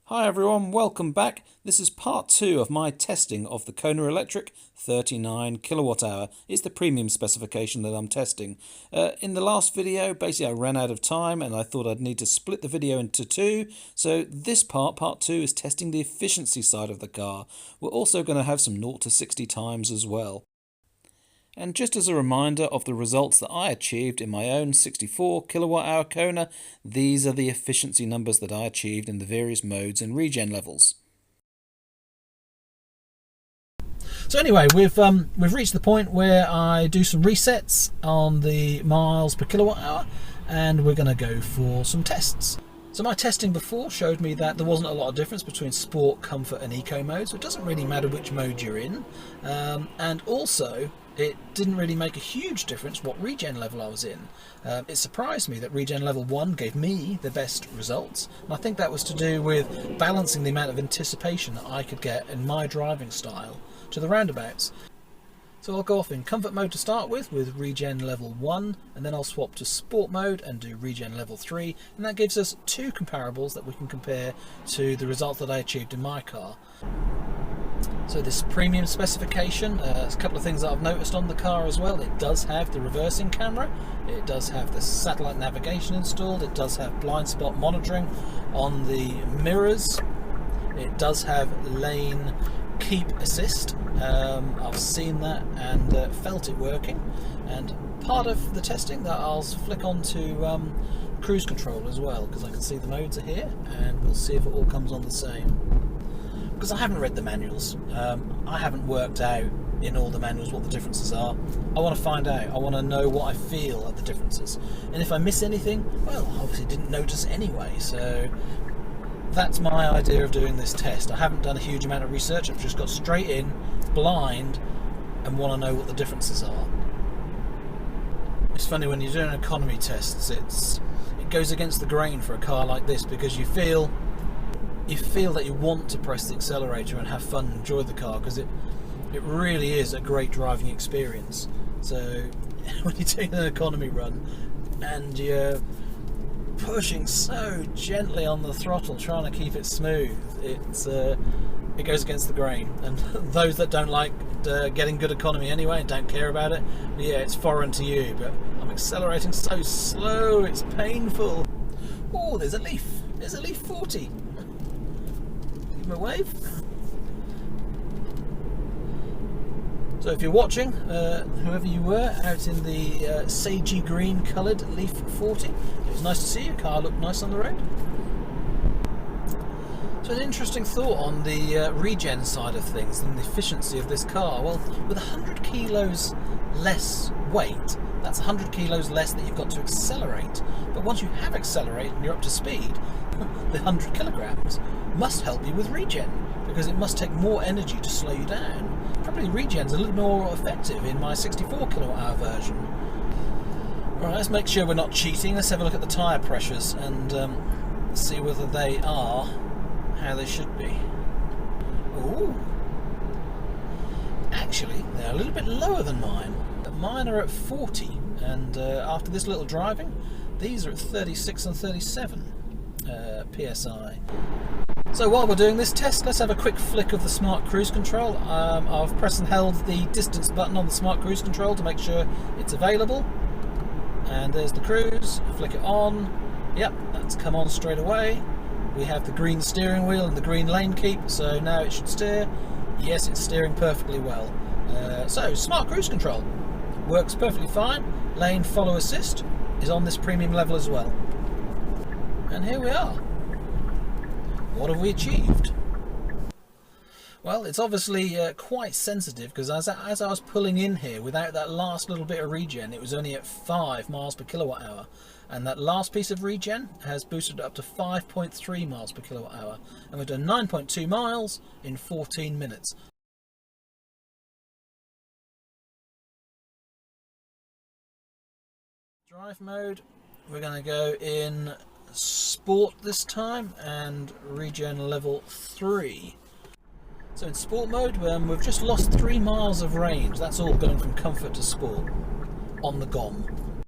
Hi everyone, welcome back. This is part 2 of my testing of the Kona Electric 39 kilowatt hour. It's the premium specification that I'm testing. In the last video, basically I ran out of time and I thought I'd need to split the video into two. So this part 2, is testing the efficiency side of the car. We're also going to have some 0 to 60 times as well. And just as a reminder of the results that I achieved in my own 64 kilowatt hour Kona, these are the efficiency numbers that I achieved in the various modes and regen levels. So anyway, we've reached the point where I do some resets on the miles per kilowatt hour, and we're going to go for some tests. So my testing before showed me that there wasn't a lot of difference between sport, comfort and eco mode, so it doesn't really matter which mode you're in, and also it didn't really make a huge difference what regen level I was in. It surprised me that regen level 1 gave me the best results, and I think that was to do with balancing the amount of anticipation that I could get in my driving style to the roundabouts. So I'll go off in comfort mode to start with regen level 1, and then I'll swap to sport mode and do regen level 3, and that gives us two comparables that we can compare to the results that I achieved in my car. So this premium specification, there's a couple of things that I've noticed on the car as well. It does have the reversing camera, it does have the satellite navigation installed, it does have blind spot monitoring on the mirrors, it does have lane keep assist. I've seen that and felt it working, and part of the testing that I'll flick on to cruise control as well, because I can see the modes are here, and we'll see if it all comes on the same. Because I haven't read the manuals, I haven't worked out in all the manuals what the differences are. I want to find out, I want to know what I feel are the differences, and if I miss anything, well, I obviously didn't notice anyway, so that's my idea of doing this test. I haven't done a huge amount of research, I've just got straight in, blind, and want to know what the differences are. It's funny when you're doing economy tests, it goes against the grain for a car like this, because you feel that you want to press the accelerator and have fun and enjoy the car, because it really is a great driving experience. So when you're doing an economy run and you're pushing so gently on the throttle trying to keep it smooth, it goes against the grain, and those that don't like getting good economy anyway and don't care about it, yeah, it's foreign to you. But I'm accelerating so slow, it's painful. Oh, there's a Leaf 40. Give him a wave. So if you're watching, whoever you were, out in the sagey green coloured Leaf 40, it was nice to see you. Car looked nice on the road. So an interesting thought on the regen side of things and the efficiency of this car. Well, with 100 kilos less weight, that's 100 kilos less that you've got to accelerate. But once you have accelerated and you're up to speed, the 100 kilograms must help you with regen, because it must take more energy to slow you down. Probably regen's a little more effective in my 64 kilowatt hour version. Alright, let's make sure we're not cheating. Let's have a look at the tyre pressures and see whether they are how they should be. Ooh. Actually, they're a little bit lower than mine. Mine are at 40, and after this little driving, these are at 36 and 37 PSI. So while we're doing this test, let's have a quick flick of the Smart Cruise Control. I've pressed and held the distance button on the Smart Cruise Control to make sure it's available. And there's the cruise, flick it on. Yep, that's come on straight away. We have the green steering wheel and the green lane keep, so now it should steer. Yes, it's steering perfectly well. So Smart Cruise Control works perfectly fine. Lane follow assist is on this premium level as well. And here we are. What have we achieved? Well, it's obviously quite sensitive, because as I was pulling in here without that last little bit of regen, it was only at 5 miles per kilowatt hour, and that last piece of regen has boosted it up to 5.3 miles per kilowatt hour, and we've done 9.2 miles in 14 minutes. Drive mode, we're going to go in sport this time and regen level 3. So in sport mode, we've just lost 3 miles of range. That's all going from comfort to sport on the GOM.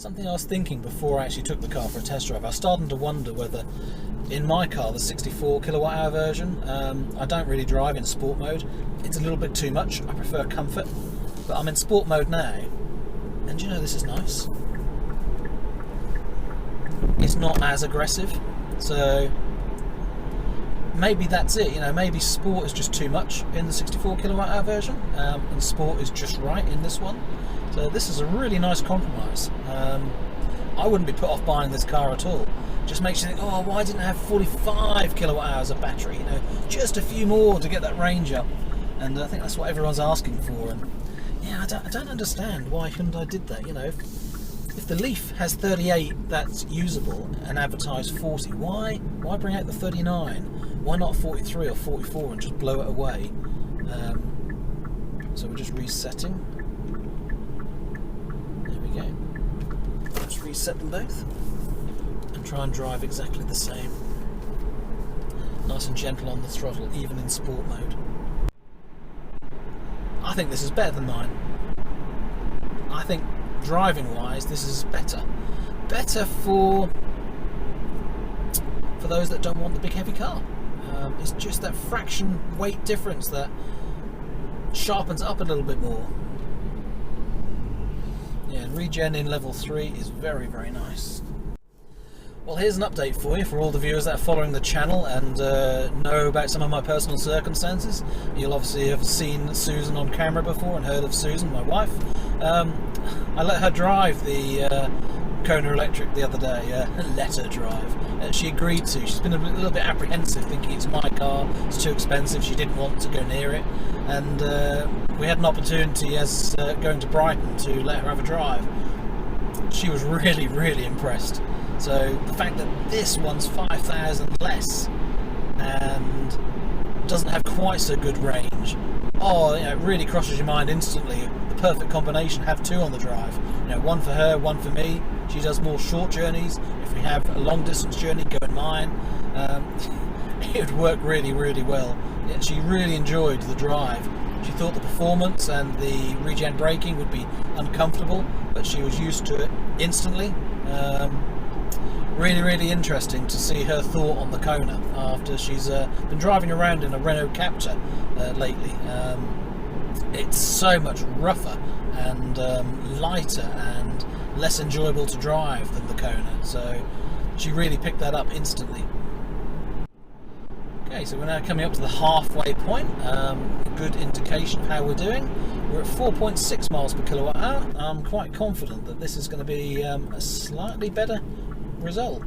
something I was thinking before I actually took the car for a test drive. I was starting to wonder whether in my car, the 64 kilowatt hour version, I don't really drive in sport mode. It's a little bit too much. I prefer comfort. But I'm in sport mode now, and you know, this is nice. It's not as aggressive, so maybe that's it. You know, maybe sport is just too much in the 64 kilowatt hour version, and sport is just right in this one. So this is a really nice compromise. I wouldn't be put off buying this car at all. Just makes you think, oh, why didn't it have 45 kilowatt hours of battery? You know, just a few more to get that range up. And I think that's what everyone's asking for. And yeah, I don't understand why Hyundai did that. You know, if the Leaf has 38 that's usable and advertised 40, why bring out the 39? Why not 43 or 44 and just blow it away? So we're just resetting. There we go. Let's reset them both and try and drive exactly the same. Nice and gentle on the throttle, even in sport mode. I think this is better than mine. I think driving wise this is better. Better for those that don't want the big heavy car. It's just that fraction weight difference that sharpens up a little bit more. Yeah, and regen in level 3 is very, very nice. Well, here's an update for you, for all the viewers that are following the channel and know about some of my personal circumstances. You'll obviously have seen Susan on camera before and heard of Susan, my wife. I let her drive the Kona Electric the other day, let her drive. She agreed to. She's been a little bit apprehensive, thinking it's my car, it's too expensive, she didn't want to go near it. And we had an opportunity as going to Brighton to let her have a drive. She was really, really impressed. So the fact that this one's 5,000 less and doesn't have quite so good range, oh, you know, it really crosses your mind instantly. The perfect combination, have two on the drive. You know, one for her, one for me. She does more short journeys. If we have a long distance journey, go in mine. It would work really, really well. Yeah, she really enjoyed the drive. She thought the performance and the regen braking would be uncomfortable, but she was used to it instantly. Really, really interesting to see her thought on the Kona after she's been driving around in a Renault Captur lately. It's so much rougher and lighter and less enjoyable to drive than the Kona, so she really picked that up instantly. Okay, so we're now coming up to the halfway point. A good indication of how we're doing. We're at 4.6 miles per kilowatt hour. I'm quite confident that this is going to be a slightly better result.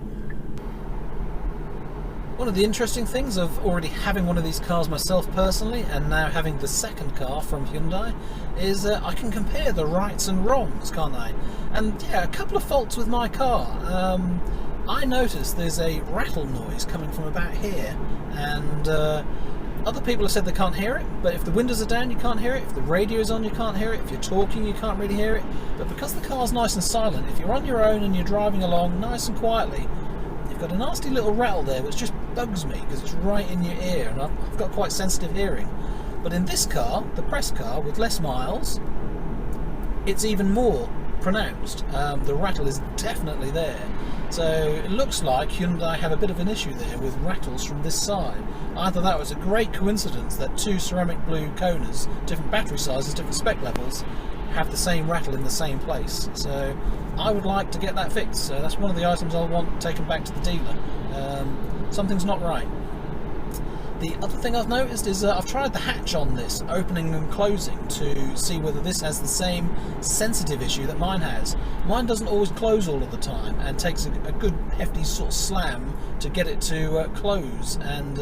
One of the interesting things of already having one of these cars myself personally, and now having the second car from Hyundai, is I can compare the rights and wrongs, can't I? And yeah, a couple of faults with my car. I noticed there's a rattle noise coming from about here, and other people have said they can't hear it, but if the windows are down you can't hear it, if the radio is on you can't hear it, if you're talking you can't really hear it. But because the car's nice and silent, if you're on your own and you're driving along nice and quietly, you've got a nasty little rattle there which just bugs me because it's right in your ear, and I've got quite sensitive hearing. But in this car, the press car with less miles, it's even more pronounced. The rattle is definitely there. So it looks like Hyundai have a bit of an issue there with rattles from this side. Either that was a great coincidence that two ceramic blue Konas, different battery sizes, different spec levels, have the same rattle in the same place. So I would like to get that fixed. So that's one of the items I'll want taken back to the dealer. Something's not right. The other thing I've noticed is I've tried the hatch on this, opening and closing, to see whether this has the same sensitive issue that mine has. Mine doesn't always close all of the time and takes a good hefty sort of slam to get it to close and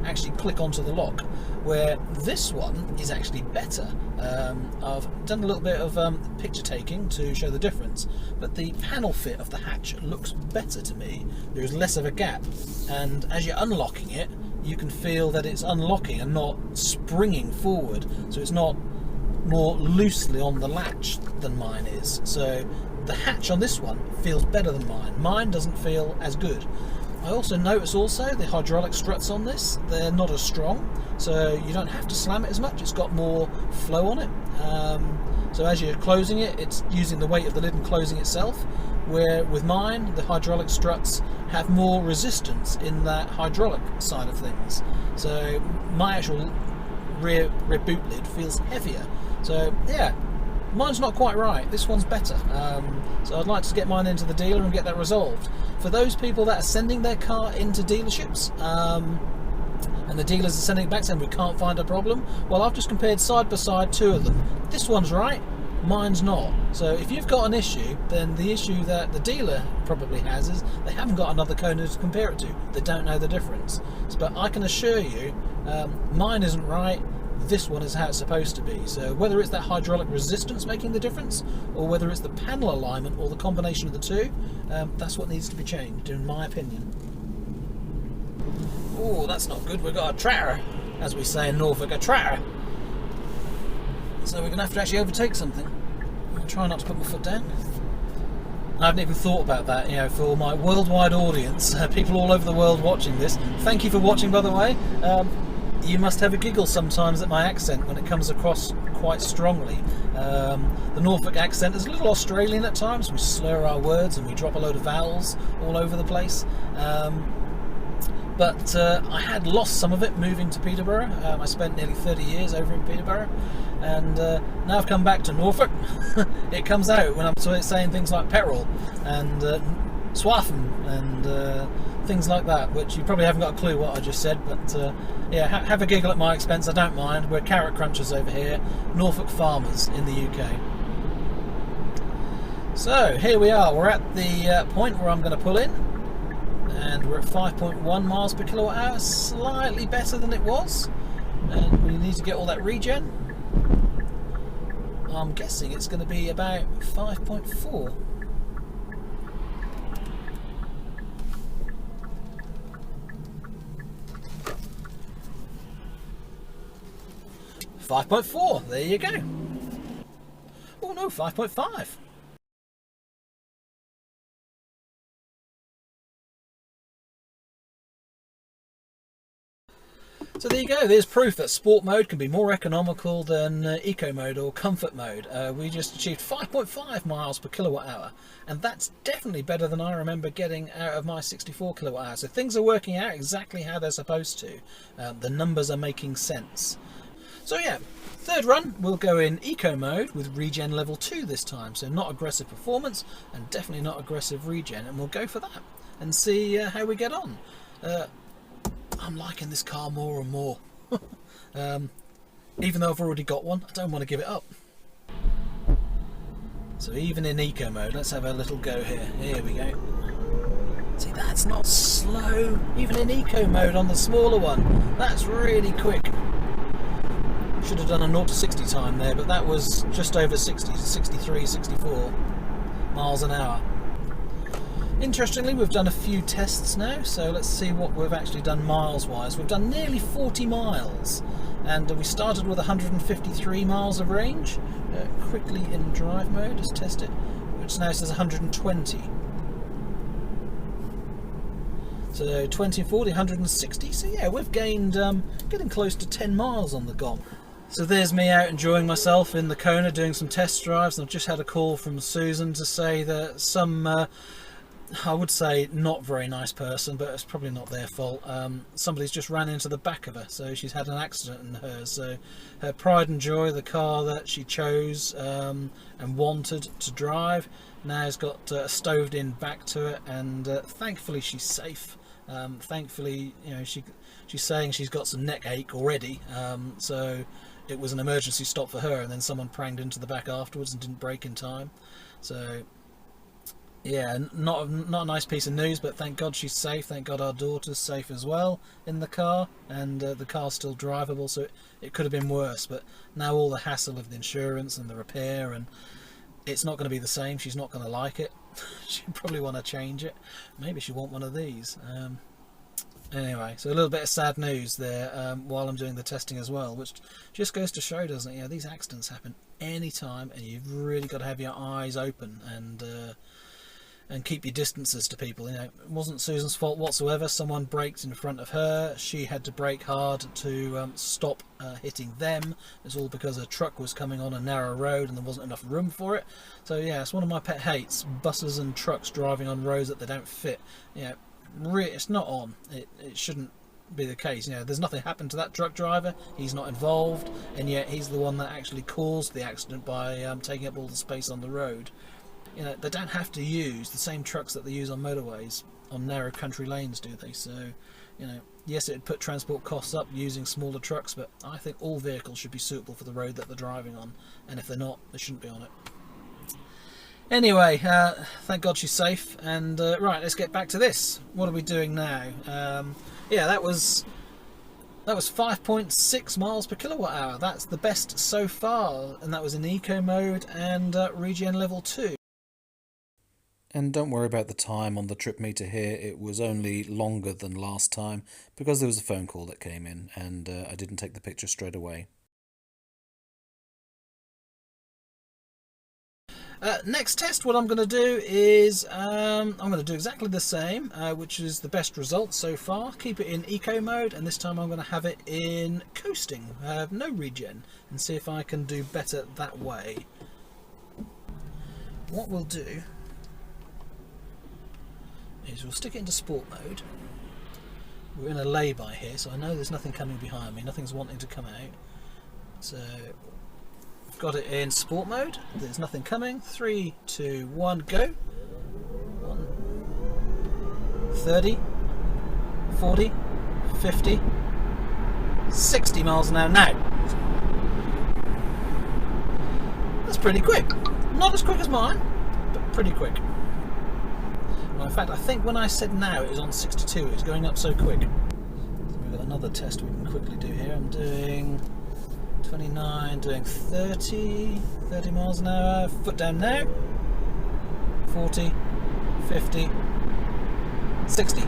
actually click onto the lock, where this one is actually better. I've done a little bit of picture taking to show the difference, but the panel fit of the hatch looks better to me. There is less of a gap, and as you're unlocking it, you can feel that it's unlocking and not springing forward, so it's not more loosely on the latch than mine is. So the hatch on this one feels better than mine. Mine doesn't feel as good. I also notice the hydraulic struts on this, they're not as strong, so you don't have to slam it as much, it's got more flow on it. So as you're closing it, it's using the weight of the lid and closing itself, where with mine the hydraulic struts have more resistance in that hydraulic side of things, so my actual rear boot lid feels heavier. So yeah, mine's not quite right, this one's better. So I'd like to get mine into the dealer and get that resolved. For those people that are sending their car into dealerships and the dealers are sending it back saying we can't find a problem, well, I've just compared side by side two of them. This one's right, mine's not. So if you've got an issue, then the issue that the dealer probably has is they haven't got another Kona to compare it to. They don't know the difference. But I can assure you, mine isn't right, this one is how it's supposed to be. So whether it's that hydraulic resistance making the difference, or whether it's the panel alignment, or the combination of the two, that's what needs to be changed, in my opinion. Oh, that's not good. We've got a tractor, as we say in Norfolk, a tractor. So we're going to have to actually overtake something. I'll try not to put my foot down. I haven't even thought about that, you know, for my worldwide audience, people all over the world watching this. Thank you for watching, by the way. You must have a giggle sometimes at my accent when it comes across quite strongly. The Norfolk accent is a little Australian at times. We slur our words and we drop a load of vowels all over the place. But I had lost some of it moving to Peterborough. I spent nearly 30 years over in Peterborough, and now I've come back to Norfolk. It comes out when I'm saying things like petrol and swaffen and things like that, which you probably haven't got a clue what I just said, but yeah, have a giggle at my expense, I don't mind. We're carrot crunchers over here, Norfolk farmers in the UK. So here we are, we're at the point where I'm going to pull in, and we're at 5.1 miles per kilowatt hour, slightly better than it was, and we need to get all that regen. I'm guessing it's going to be about 5.4. .4, there you go. Oh no, 5.5. So there you go, there's proof that sport mode can be more economical than eco mode or comfort mode. We just achieved 5.5 miles per kilowatt hour, and that's definitely better than I remember getting out of my 64 kilowatt hour. So things are working out exactly how they're supposed to. The numbers are making sense. So yeah, third run we'll go in eco mode with regen level 2 this time, so not aggressive performance and definitely not aggressive regen, and we'll go for that and see how we get on. I'm liking this car more and more. Even though I've already got one, I don't want to give it up. So even in eco mode, let's have a little go here. Here we go. See, that's not slow. Even in eco mode on the smaller one, that's really quick. Should have done a 0 to 60 time there, but that was just over 60, 63, 64 miles an hour. Interestingly, we've done a few tests now, so let's see what we've actually done miles wise. We've done nearly 40 miles, and we started with 153 miles of range. Quickly in drive mode, just test it, which now says 120. So 20, 40, 160, so yeah, we've gained getting close to 10 miles on the GOM. So there's me out enjoying myself in the Kona doing some test drives, and I've just had a call from Susan to say that some, I would say not very nice person, but it's probably not their fault. Somebody's just ran into the back of her, so she's had an accident in hers. So her pride and joy, the car that she chose and wanted to drive, now has got stoved in back to it, and thankfully she's safe. Thankfully, you know, she's saying she's got some neck ache already, so it was an emergency stop for her, and then someone pranged into the back afterwards and didn't brake in time. So yeah, not a nice piece of news, but thank God she's safe. Thank God our daughter's safe as well in the car, and the car's still drivable, so it could have been worse. But now all the hassle of the insurance and the repair, and it's not going to be the same. She's not going to like it. She'll probably want to change it. Maybe she'll want one of these. Anyway, so a little bit of sad news there while I'm doing the testing as well, which just goes to show, doesn't it? You know, these accidents happen any time, and you've really got to have your eyes open and keep your distances to people. You know, it wasn't Susan's fault whatsoever. Someone braked in front of her. She had to brake hard to stop hitting them. It's all because a truck was coming on a narrow road and there wasn't enough room for it. So yeah, it's one of my pet hates: buses and trucks driving on roads that they don't fit. You know, it's not on. It shouldn't be the case. You know, there's nothing happened to that truck driver. He's not involved, and yet he's the one that actually caused the accident by taking up all the space on the road. You know, they don't have to use the same trucks that they use on motorways on narrow country lanes, do they? So, you know, yes, it would put transport costs up using smaller trucks, but I think all vehicles should be suitable for the road that they're driving on, and if they're not, they shouldn't be on it. Anyway, thank God she's safe, and right, let's get back to this. What are we doing now? Yeah, that was 5.6 miles per kilowatt hour. That's the best so far, and that was in eco mode and regen level 2. And don't worry about the time on the trip meter here. It was only longer than last time because there was a phone call that came in, and I didn't take the picture straight away. Next test, what I'm going to do is I'm going to do exactly the same, which is the best result so far. Keep it in eco mode, and this time I'm going to have it in coasting, no regen, and see if I can do better that way. What we'll do is we'll stick it into sport mode. We're in a lay-by here, so I know there's nothing coming behind me, nothing's wanting to come out. So I've got it in sport mode, there's nothing coming. 3, 2, 1, go. 30, 40, 50, 60 miles an hour now. That's pretty quick. Not as quick as mine, but pretty quick. Well, in fact, I think when I said now it was on 62, it's going up so quick. So we've got another test we can quickly do here. I'm doing 29, doing 30 miles an hour, foot down now, 40, 50, 60.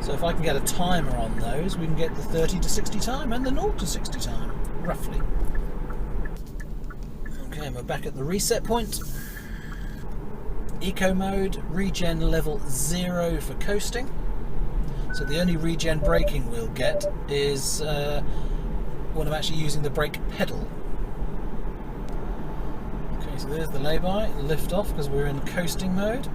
So if I can get a timer on those, we can get the 30 to 60 time and the 0 to 60 time, roughly. Okay, and we're back at the reset point. Eco mode, regen level 0 for coasting. So the only regen braking we'll get is when I'm actually using the brake pedal. Okay, so there's the lay-by, lift off because we're in coasting mode.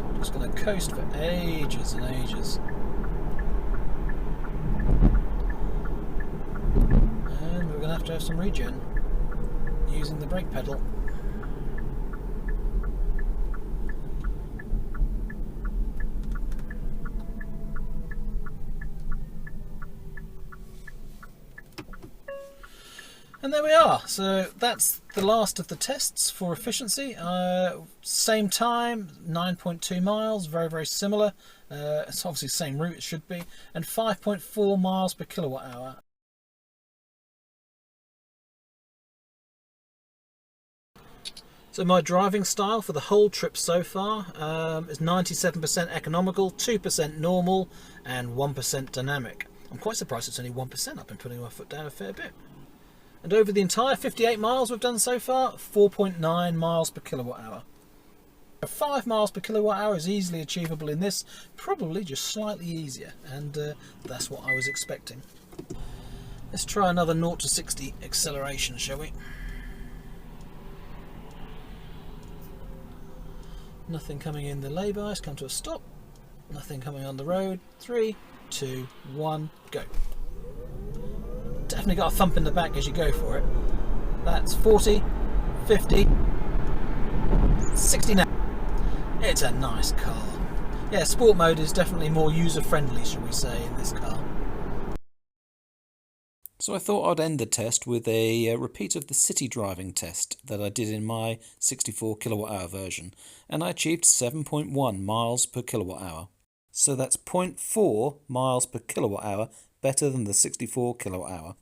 I'm just going to coast for ages and ages. And we're going to have some regen using the brake pedal. And there we are. So that's the last of the tests for efficiency. Same time, 9.2 miles, very, very similar. It's obviously the same route, it should be. And 5.4 miles per kilowatt hour. So my driving style for the whole trip so far is 97% economical, 2% normal, and 1% dynamic. I'm quite surprised it's only 1%. I've been putting my foot down a fair bit. And over the entire 58 miles we've done so far, 4.9 miles per kilowatt hour. 5 miles per kilowatt hour is easily achievable in this, probably just slightly easier, and that's what I was expecting. Let's try another 0 to 60 acceleration, shall we? Nothing coming in the lay-by, it's come to a stop. Nothing coming on the road. 3, 2, 1, go. Definitely got a thump in the back as you go for it. That's 40, 50, 60 now. It's a nice car. Yeah, sport mode is definitely more user-friendly, shall we say, in this car. So I thought I'd end the test with a repeat of the city driving test that I did in my 64 kilowatt hour version, and I achieved 7.1 miles per kilowatt hour. So that's 0.4 miles per kilowatt hour better than the 64 kilowatt hour.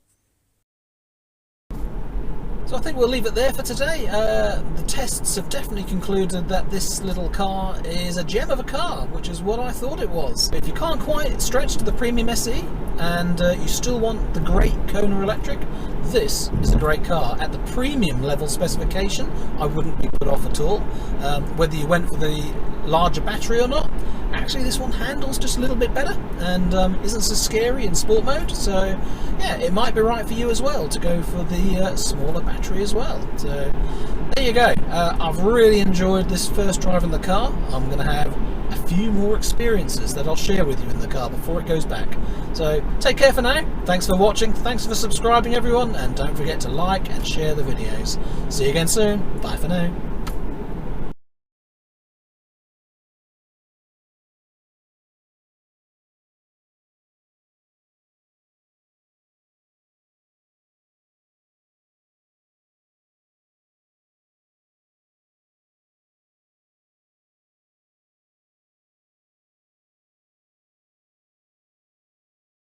So I think we'll leave it there for today. The tests have definitely concluded that this little car is a gem of a car, which is what I thought it was. If you can't quite stretch to the Premium SE and you still want the great Kona Electric, this is a great car. At the premium level specification, I wouldn't be put off at all. Whether you went for the larger battery or not, actually this one handles just a little bit better and isn't so scary in sport mode, so yeah, it might be right for you as well to go for the smaller battery as well. So there you go. I've really enjoyed this first drive in the car. I'm going to have a few more experiences that I'll share with you in the car before it goes back. So take care for now. Thanks for watching, thanks for subscribing everyone, and don't forget to like and share the videos. See you again soon. Bye for now.